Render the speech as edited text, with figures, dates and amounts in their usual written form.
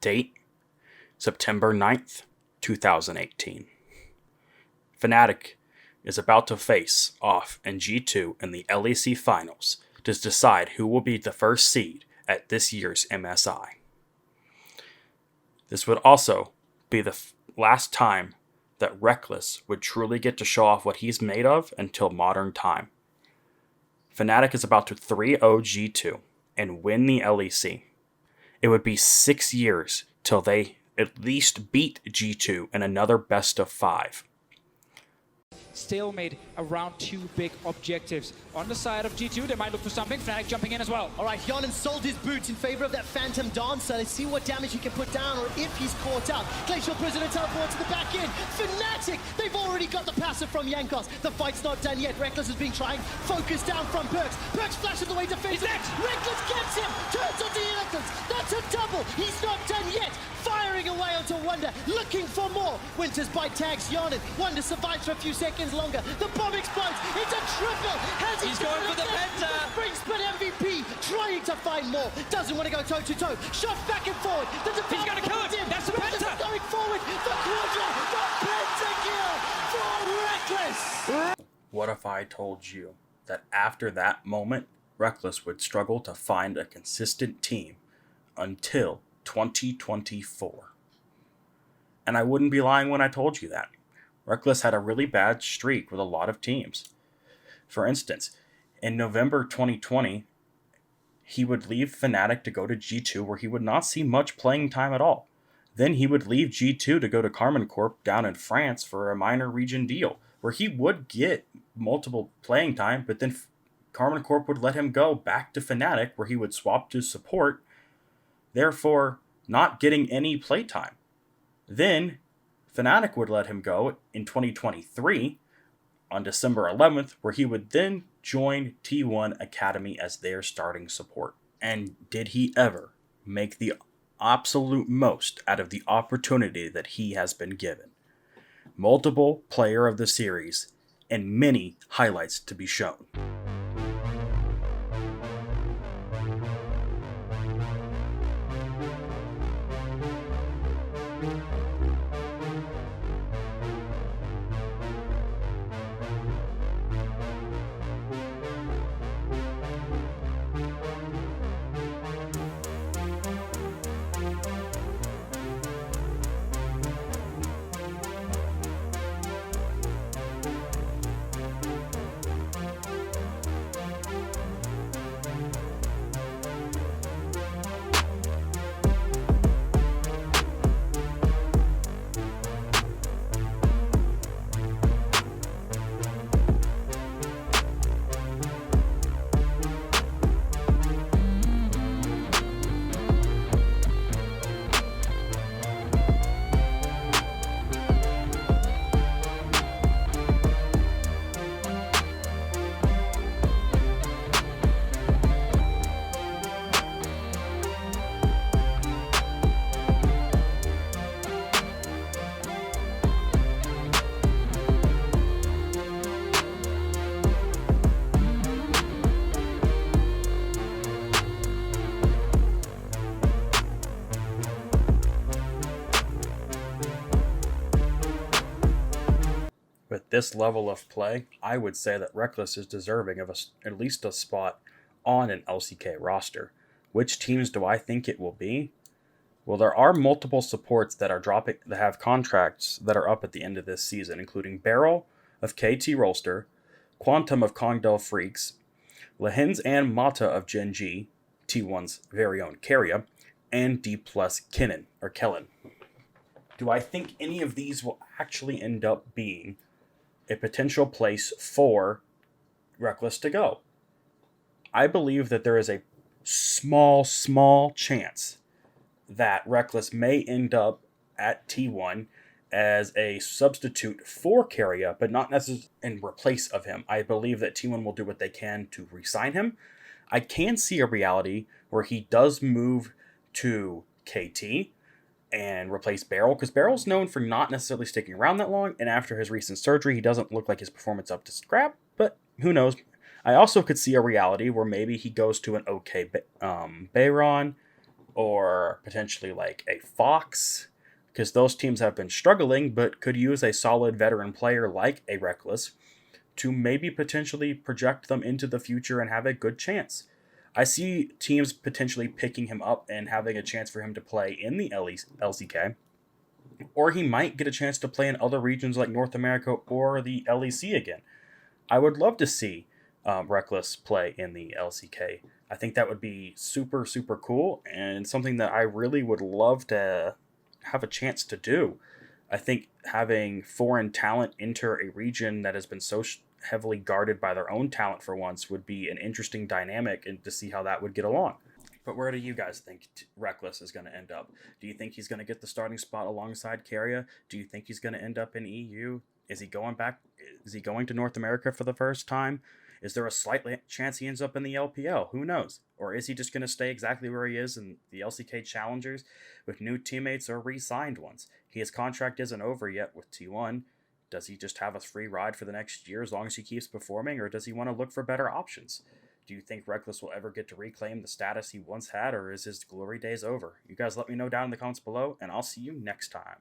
Date, September 9th, 2018. Fnatic is about to face off in G2 in the LEC Finals to decide who will be the first seed at this year's MSI. This would also be the last time that Rekkles would truly get to show off what he's made of until modern time. Fnatic is about to 3-0 G2 and win the LEC. It would be 6 years till they at least beat G2 in another best of 5. Stalemate around two big objectives. On the side of G2, they might look for something. Fnatic jumping in as well. All right, Hyonin sold his boots in favor of that Phantom Dancer. Let's see what damage he can put down or if he's caught out. Glacial Prisoner teleport to the back end. Fnatic, they've already got the passive from Jankos. The fight's not done yet. Rekkles has been trying. Focus down from Perks. Perks flashes the way defensive. Rekkles gets him. Turns onto Jankos. That's a double. He's not done yet. Firing away onto Wonder, looking for more. Winter's bite tags Hyonin. Wonder survives for a few seconds longer. The bomb explodes. It's a triple. Has he He's going for the penta. Spring split MVP trying to find more. Doesn't want to go toe to toe. Shots back and forward. He's going to kill it. That's the penta. Going forward. The quadra. The penta kill for Rekkles. What if I told you that after that moment, Rekkles would struggle to find a consistent team until 2024? And I wouldn't be lying when I told you that. Rekkles had a really bad streak with a lot of teams. For instance, in November 2020, he would leave Fnatic to go to G2 where he would not see much playing time at all. Then he would leave G2 to go to Carmine Corp down in France for a minor region deal where he would get multiple playing time, but then Carmine Corp would let him go back to Fnatic where he would swap to support, therefore not getting any playtime. Then Fnatic would let him go in 2023 on December 11th, where he would then join T1 Academy as their starting support. And did he ever make the absolute most out of the opportunity that he has been given? Multiple player of the series and many highlights to be shown. With this level of play, I would say that Rekkles is deserving of at least a spot on an LCK roster. Which teams do I think it will be? Well, there are multiple supports that have contracts that are up at the end of this season, including Beryl of KT Rolster, Quantum of Kongdel Freaks, Lehins and Mata of Gen G, T1's very own Keria, and D+ Kellen. Do I think any of these will actually end up being a potential place for Rekkles to go? I believe that there is a small chance that Rekkles may end up at T1 as a substitute for Keria, but not necessarily in replace of him. I believe that T1 will do what they can to re-sign him. I can see a reality where he does move to KT and replace Beryl, because Beryl's known for not necessarily sticking around that long, and after his recent surgery, he doesn't look like his performance up to scrap, but who knows. I also could see a reality where maybe he goes to an okay Bayron or potentially like a Fox, because those teams have been struggling but could use a solid veteran player like a Rekkles to maybe potentially project them into the future and have a good chance. I see teams potentially picking him up and having a chance for him to play in the LCK, or he might get a chance to play in other regions like North America or the LEC again. I would love to see Rekkles play in the LCK. I think that would be super, super cool and something that I really would love to have a chance to do. I think having foreign talent enter a region that has been so heavily guarded by their own talent for once would be an interesting dynamic, and to see how that would get along. But where do you guys think Rekkles is going to end up? Do you think he's going to get the starting spot alongside Keria? Do you think he's going to end up in EU? Is he going back? Is he going to North America for the first time? Is there a slight chance he ends up in the LPL? Who knows? Or is he just going to stay exactly where he is in the LCK Challengers with new teammates or re-signed ones? His contract isn't over yet with T1. Does he just have a free ride for the next year as long as he keeps performing, or does he want to look for better options? Do you think Rekkles will ever get to reclaim the status he once had, or is his glory days over? You guys let me know down in the comments below, and I'll see you next time.